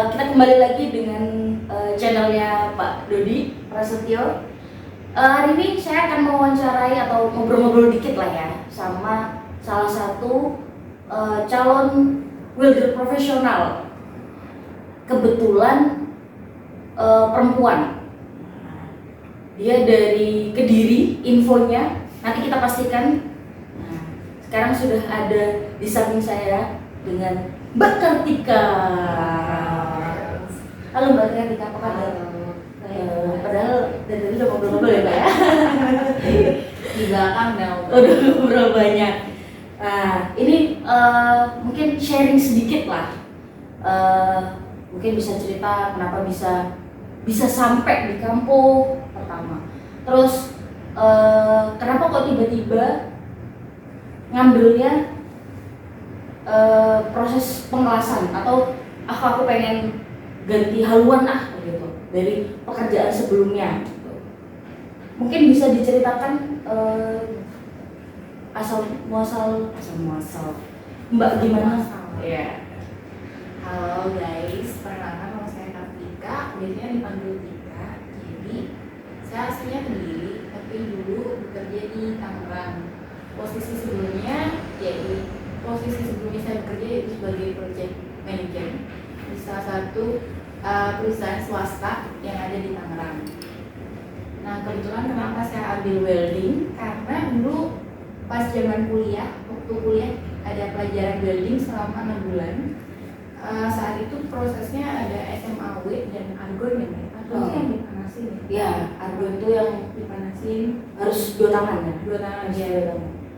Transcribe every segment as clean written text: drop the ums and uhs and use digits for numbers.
Kita kembali lagi dengan channelnya Pak Dodi Prasetyo. Hari ini saya akan mewawancarai atau ngobrol-ngobrol dikit lah ya sama salah satu calon welder profesional. Kebetulan perempuan. Dia dari Kediri, infonya nanti kita pastikan. Nah, sekarang sudah ada di samping saya dengan Mbak Kartika. Halo Mbak Kartika, apa kabar? Padahal dari tadi udah ngobrol-ngobrol ya Mbak ya? Di belakang udah ngobrol banyak. Nah, ini mungkin sharing sedikit lah. Mungkin bisa cerita kenapa bisa sampai di kampung pertama. Terus kenapa kok tiba-tiba ngambilnya proses pengelasan atau aku pengen ganti haluan gitu dari pekerjaan sebelumnya gitu. Mungkin bisa diceritakan asal muasal Mbak gimana? Ya. Halo guys, perkenalkan nama saya Kartika, biasanya dipanggil Tika. Jadi saya aslinya Kediri, tapi dulu bekerja di Tangerang. Posisi sebelumnya saya bekerja yaitu sebagai project manager di salah satu perusahaan swasta yang ada di Tangerang. Nah, kebetulan kenapa saya ambil welding? Karena dulu pas zaman waktu kuliah ada pelajaran welding selama 6 bulan. Saat itu prosesnya ada SMAW dan argon ya, argon yang dipanasin ya. Ya, argon itu yang dipanasin harus 2 tangan ya. 2 tangan ya.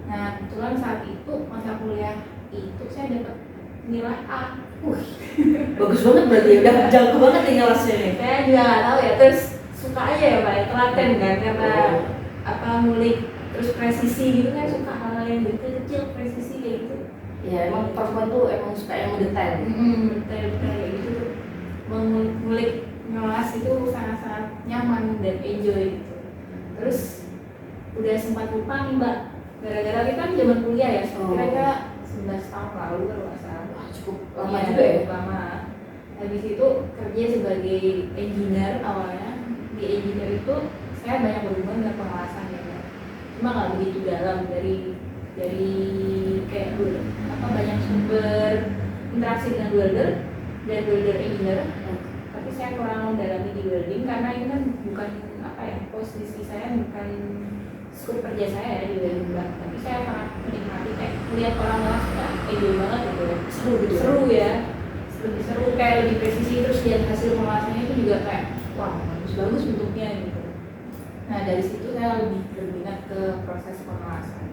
Nah, kebetulan saat itu masa kuliah itu saya dapat nilai A. Bagus banget berarti, udah jago banget nih ngelasnya nih. Saya juga nggak tahu ya, terus suka aja ya Pak, telaten kan, karena ngulik terus presisi gitu kan, suka hal yang kecil presisi kayak gitu. Ya emang perempuan tuh emang suka yang detail. Detail kayak gitu tuh, mengulik ngelas itu sangat-sangat nyaman dan enjoy gitu. Terus udah sempat lupa nih Mbak, gara-gara kita kan zaman kuliah ya, kira-kira 11 tahun lalu kalau nggak salah. Cukup lama juga ya? Lama. Habis itu kerja sebagai engineer awalnya. Di engineer itu saya banyak berhubungan dengan pengelasan ya. Cuma nggak begitu dalam dari kayak banyak sumber interaksi dengan welder dan welder engineer. Tapi saya kurang mendalami di welding karena ini kan bukan posisi saya bukan skop kerja saya ya di welding Mbak. Tapi saya sangat menikmati kayak melihat orang ngelas enjoy banget gitu. Seru ya. Lebih seru, kayak lebih presisi, terus lihat hasil pengelasannya itu juga kayak wah bagus bentuknya gitu. Nah dari situ saya lebih berminat ke proses pengelasan.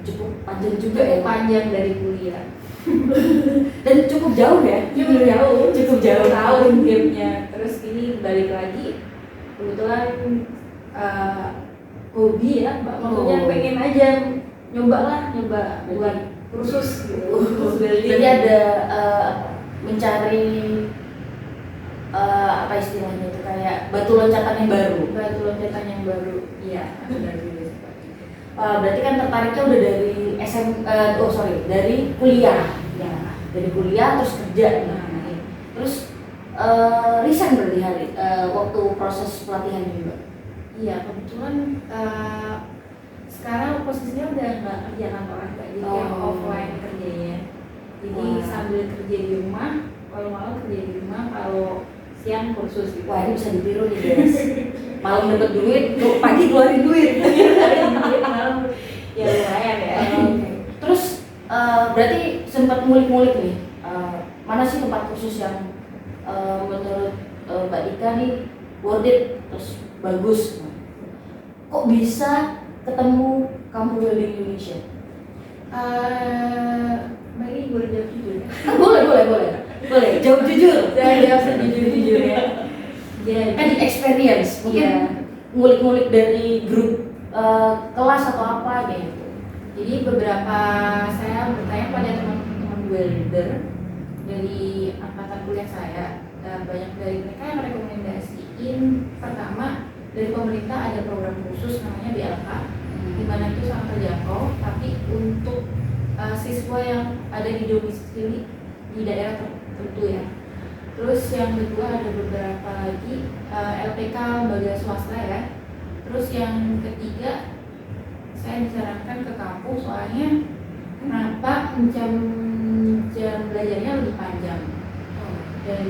Cukup panjang juga ya, panjang dari kuliah. Dan cukup jauh ya? Cukup jauh tahun gapnya. Terus ini balik lagi, kebetulan hobi ya Mbak, maksudnya pengen aja nyoba buat kursus gitu. Jadi ada mencari apa istilahnya itu, kayak batu loncatan yang baru. Iya, benar juga. Berarti kan tertariknya udah dari dari kuliah ya, dari kuliah terus kerja. Terus resign berarti waktu proses pelatihan juga. Iya, kebetulan sekarang posisinya udah nggak kerja kantoran Kak, jadi yang offline kerjanya. Jadi sambil kerja di rumah, kalau malam kerja di rumah, kalau siang kursus gitu. Wah, ini bisa ditiru nih guys. Malam dapat duit, pagi keluarin duit. Malam ya lumayan ya. Terus berarti sempat ngulik-ngulik nih, mana sih tempat kursus yang menurut Mbak Dika nih worth it, terus bagus. Kok bisa ketemu kampung welding Indonesia? Mbak ini boleh jawab jujur ya? Boleh, jawab jujur. Saya jawab sejujur-jujur ya. Jadi kan experience, mungkin ngulik-ngulik dari grup kelas atau apa gitu. Jadi beberapa saya bertanya pada teman-teman welder dari angkatan kuliah saya, banyak dari mereka yang merekomendasiin, pertama dari pemerintah ada program khusus namanya BLK, di mana itu sangat terjangkau, tapi untuk siswa yang ada di domisili di daerah tertentu ya. Terus yang kedua ada beberapa lagi LPK lembaga swasta ya. Terus yang ketiga saya disarankan ke kampus soalnya kenapa jam belajarnya lebih panjang dan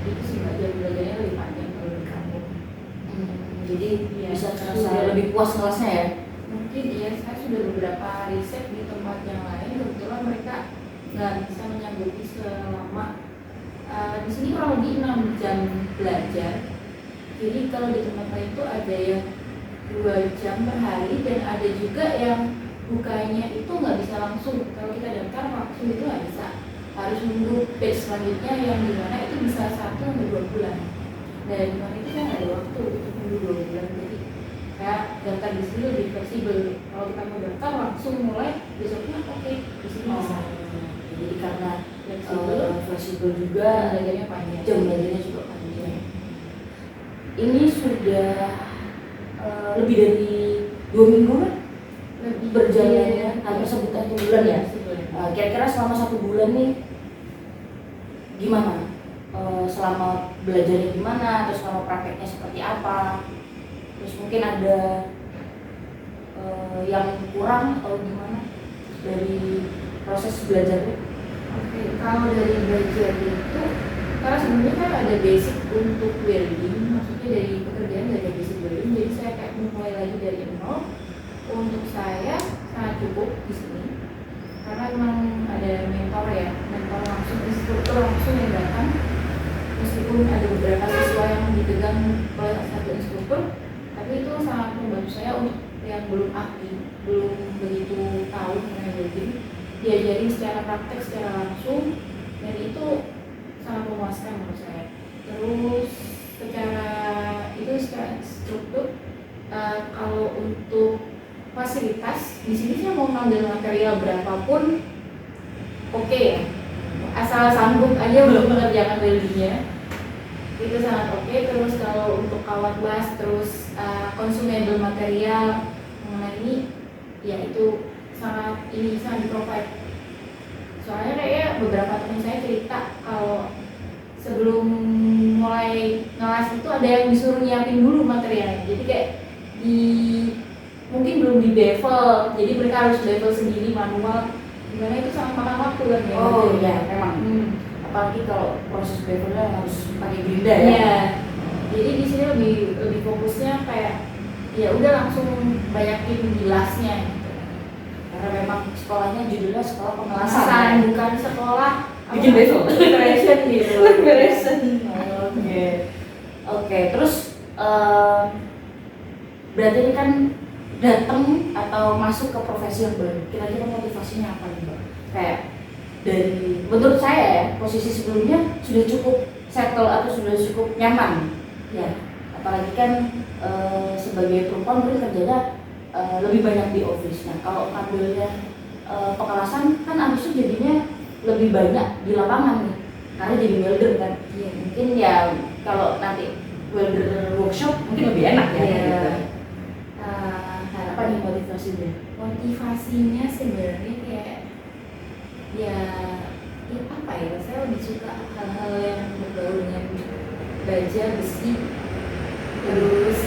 itu sih Mbak, jam belajarnya lebih panjang kalau di kampus. Jadi Ya, bisa terasa sudah. lebih puas kelasnya ya. Mungkin ya saya sudah beberapa riset di tempat yang lain, kebetulan mereka nggak bisa menyanggupi selama di sini kurang lebih 6 jam belajar. Jadi kalau di tempat lain itu ada yang 2 jam per hari dan ada juga yang bukanya itu nggak bisa langsung. Kalau kita daftar langsung itu nggak bisa, harus nunggu batch selanjutnya yang dimana itu bisa 1 sampai 2 bulan. Dan kemarin itu saya nggak ada waktu untuk nunggu 2 bulan, jadi saya daftar di sini lebih fleksibel. Kalau kita mau daftar langsung mulai besoknya oke, di sini bisa. Jadi karena fleksibel Dan juga, belajarnya panjang. jam belajarnya juga panjang. Ini sudah lebih dari 2 minggu kan Lebih berjalannya, hampir sebut 1 bulan ya. Sebulan. Kira-kira selama 1 bulan nih gimana? Selama belajarnya gimana, terus selama prakteknya seperti apa, terus mungkin ada yang kurang atau gimana dari proses belajarnya? Oke, kalau dari belajar itu, karena sebenarnya kan ada basic untuk welding, maksudnya dari pekerjaan dari basic welding, jadi saya kayak mulai lagi dari nol. Untuk saya sangat cukup di sini, karena memang ada mentor ya, mentor langsung, instruktur langsung yang datang. Meskipun ada beberapa siswa yang dipegang oleh satu instruktur, tapi itu sangat membantu saya untuk yang belum ahli, belum begitu tahu mengenai welding, diajarin secara praktek, secara langsung, dan itu sangat memuaskan menurut saya. Terus secara struktur, kalau untuk fasilitas di sini saya mau ngambil material berapapun oke ya, asal sanggup aja untuk mengerjakan weldingnya itu sangat oke. Terus kalau untuk kawat las, terus consumable material mengenai ini ya itu sangat di provide. Soalnya kayak beberapa teman saya cerita kalau sebelum mulai ngelas itu ada yang disuruh nyiapin dulu materialnya, jadi kayak mungkin belum di bevel, jadi mereka harus bevel sendiri manual, dimana itu sangat makan waktu kan ya. Oh iya, memang. Apalagi kalau proses bevelnya harus pakai gerinda ya. Iya. Jadi di sini lebih fokusnya kayak ya udah langsung banyakin gilasnya gitu. Karena memang sekolahnya judulnya sekolah pengelasan, Pengelasan, bukan sekolah bikin bevel. preparation gitu. Preparation. Oke. Terus berarti ini kan datang atau masuk ke profesi yang baru, kira-kira motivasinya apa nih Mbak? Kayak dari menurut saya ya, posisi sebelumnya sudah cukup settle atau sudah cukup nyaman ya, apalagi kan sebagai perempuan mungkin kerjanya lebih banyak di office. Nah kalau ambilnya pengelasan kan abis itu jadinya lebih banyak di lapangan nih, karena jadi welder kan. Iya. Mungkin ya kalau nanti welder workshop mungkin lebih enak ya. Iya. Gitu. Apa nih motivasinya? Motivasinya sebenarnya kayak ya apa ya, saya lebih suka hal-hal yang berbau dengan baja, besi, terus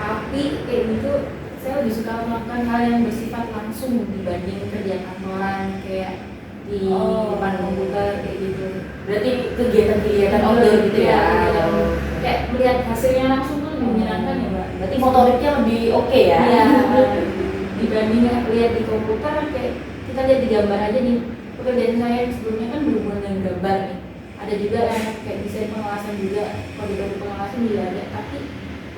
api kayak gitu. Saya lebih suka melakukan hal yang bersifat langsung dibanding kerja kantoran kayak di depan komputer kayak gitu. Berarti kegiatan-kegiatan outdoor gitu ya? Kayak melihat hasilnya langsung tuh lebih menyenangkan ya Mbak. Berarti motoriknya lebih oke ya? Iya, dibanding lihat di komputer kayak kita lihat di gambar aja nih. Pekerjaan saya yang sebelumnya kan berhubungan dengan gambar nih. Ada juga yang kayak desain pengelasan juga, kode-kode pengelasan juga ada. Tapi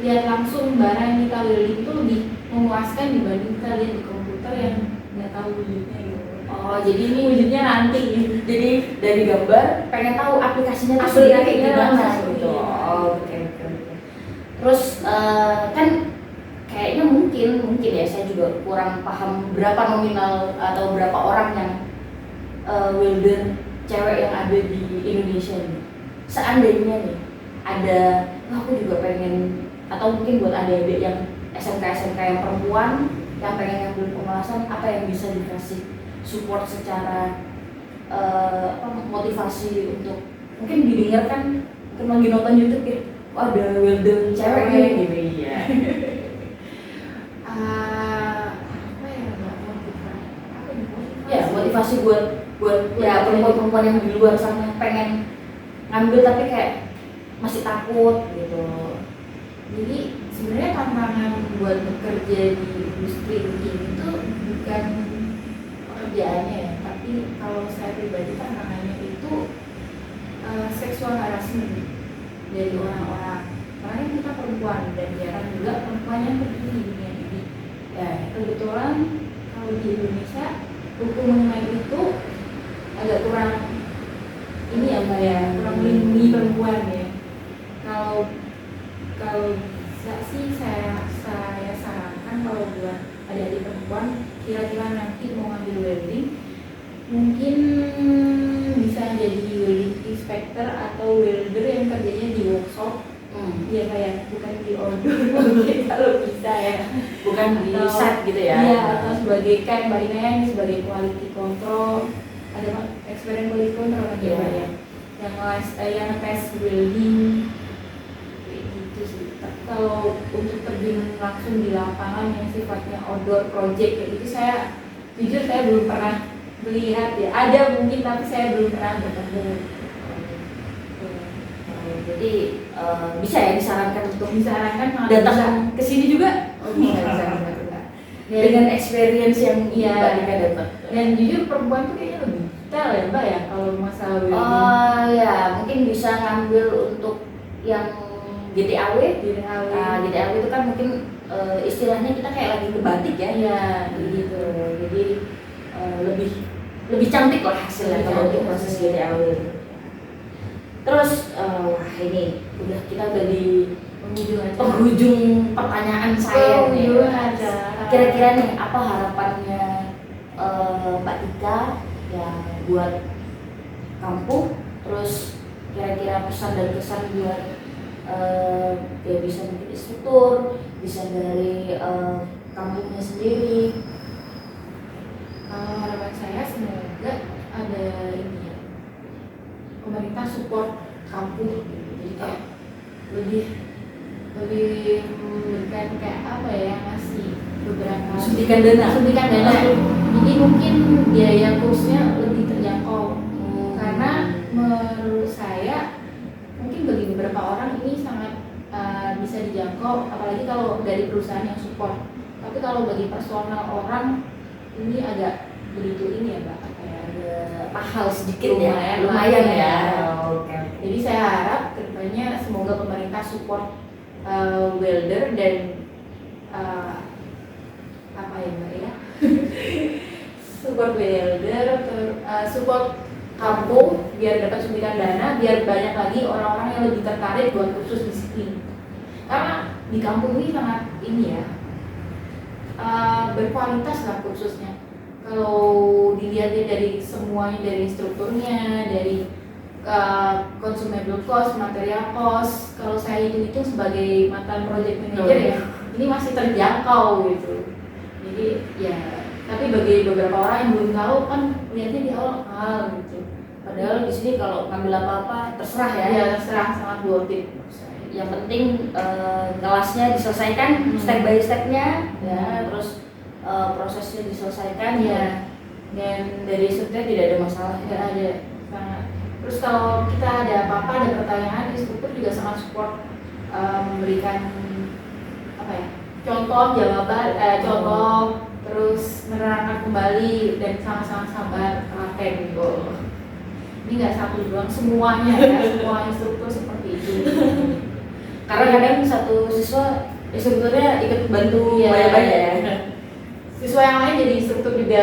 lihat langsung barang yang kita welding itu lebih memuaskan dibanding kita lihat di komputer yang nggak tahu wujudnya gitu. Oh, jadi ini Wujudnya nanti gitu. jadi dari gambar pengen tahu aplikasinya tuh Aplikasinya sebenarnya kayak gimana langsung, gitu. iya. Oh, oke. Terus kan kayaknya mungkin ya, saya juga kurang paham berapa nominal atau berapa orang yang welder cewek yang ada di Indonesia nih. Seandainya nih ada, aku juga pengen, atau mungkin buat adik-adik yang SMK yang perempuan yang pengen ngambil pengelasan, apa yang bisa dikasih support secara motivasi untuk mungkin didengar kan lagi nonton YouTube ya, oh, ada welder cewek nih gitu. Iya. Apa ya, Mbak, motivasi? Ya motivasi buat ya perempuan-perempuan yang di luar sana pengen ngambil tapi kayak masih takut gitu. Jadi sebenarnya tantangan buat bekerja di industri ini tuh bukan pekerjaannya ya, tapi kalau saya pribadi tantangannya itu seksual harassment dari orang-orang. Karena kita perempuan dan jarang juga perempuan yang berdiri di dunia ini. Ya kebetulan kalau di Indonesia hukum mengenai itu agak kurang ini ya Mbak ya, kurang melindungi perempuan ya. Kalau saya sarankan kalau buat adik-adik perempuan kira-kira nanti mau ngambil welding mungkin bisa jadi welding inspector atau welder yang kerjanya di workshop. Ya kayak bukan di order mungkin kalau bisa ya, Bukan di atau site gitu ya. iya, atau sebagai kan Mbak Ina yang sebagai quality control, ada experience quality control kan ya, Iya. yang ngetes welding kayak gitu sih. Tapi kalau untuk terjun langsung di lapangan yang sifatnya outdoor project kayak gitu, saya jujur saya belum pernah melihat ya. Ada mungkin tapi saya belum pernah bertemu. Jadi bisa ya disarankan untuk Disarankan datang ke sini juga. Bisa. Dengan experience yang Iya. Mbak Dika dapat. Dan jujur perempuan tuh kayaknya lebih detail ya Mbak ya kalau masalah welding. Oh ya, mungkin bisa ngambil untuk yang GTAW. GTAW itu kan mungkin istilahnya kita kayak lagi ngebatik ya. Iya, Gitu. Jadi lebih cantik lah hasilnya Lebih kalau untuk cantik. proses GTAW. Terus wah ini kita udah di penghujung pertanyaan saya nih. Kira-kira nih apa harapannya Mbak Dika ya buat kampung, terus kira-kira pesan dan kesan buat ya bisa mungkin instruktur, bisa dari kampungnya sendiri. Kalau harapan saya semoga ada ini ya, pemerintah support kampung gitu. Jadi kayak lebih memberikan kayak apa ya, ngasih beberapa Suntikan dana. Jadi mungkin biaya kursnya lebih terjangkau. Karena menurut saya mungkin bagi beberapa orang ini sangat bisa dijangkau, apalagi kalau dari perusahaan yang support. Tapi kalau bagi personal orang ini agak begitu ini ya Mbak, kayak ada Mahal sedikit ya, lumayan ya. Oke. Jadi saya harap kedepannya semoga pemerintah support welder dan apa ya Mbak ya support welder, support kampung biar dapat suntikan dana, biar banyak lagi orang-orang yang lebih tertarik buat kursus disiplin. Karena di kampung ini sangat ini ya, berkualitas lah kursusnya. Kalau dilihatnya dari semuanya, dari instrukturnya, dari consumable cost, material cost, kalau saya hitung sebagai mantan project manager ya, ini masih terjangkau gitu. Jadi ya, tapi bagi beberapa orang yang belum tahu kan lihatnya di awal mahal gitu. Padahal di sini kalau ngambil apa-apa terserah ya. Ya terserah, sangat worth it. Yang penting kelasnya diselesaikan step by stepnya ya, terus prosesnya diselesaikan ya, dan dari instrukturnya tidak ada masalah. Tidak ada sangat. Terus kalau kita ada apa-apa, ada pertanyaan, instruktur juga sangat support, memberikan apa ya, contoh jawaban, contoh, terus menerangkan kembali dan sangat-sangat sabar telaten gitu. Ini nggak satu doang, semuanya ya, semua instruktur seperti itu. Karena kadang satu siswa instrukturnya ikut bantu Iya. banyak-banyak ya. Siswa yang lain jadi instruktur juga.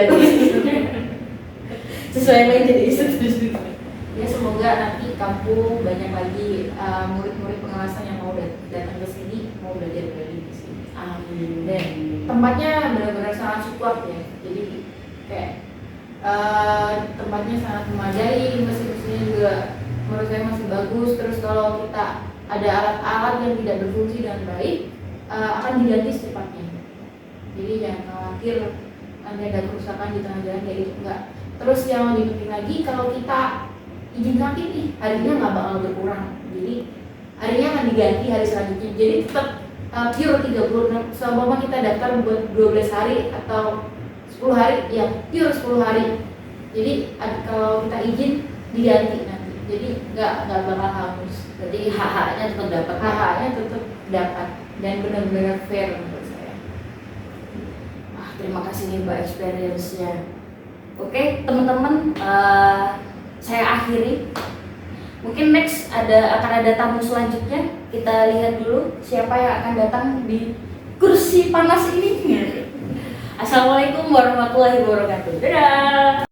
Siswa yang lain jadi instruktur juga. Ya semoga nanti kampung banyak lagi murid-murid pengawasan yang mau datang ke sini, mau belajar welding di sini. Amin. Dan tempatnya benar-benar sangat support ya. Jadi kayak tempatnya sangat memadai, mesin-mesinnya juga menurut saya masih bagus. Terus kalau kita ada alat-alat yang tidak berfungsi dengan baik, akan diganti secepatnya. Jadi jangan khawatir nanti ada kerusakan di tengah jalan kayak gitu, enggak. Terus yang lebih penting lagi, kalau kita izin sakit nih, harinya nggak bakal berkurang. Jadi harinya akan diganti hari selanjutnya. Jadi tetap pure 36. Selama kita daftar buat 12 hari atau 10 hari, ya pure 10 hari. Jadi kalau kita izin diganti nanti. Jadi nggak bakal hangus. Berarti HH-nya tetap dapat. HH-nya tetap dapat dan benar-benar fair menurut saya. Wah, terima kasih nih Mbak experience-nya. Oke, teman-teman, saya akhiri. Mungkin next akan ada tamu selanjutnya. Kita lihat dulu siapa yang akan datang di kursi panas ini. Assalamualaikum warahmatullahi wabarakatuh. Dadah.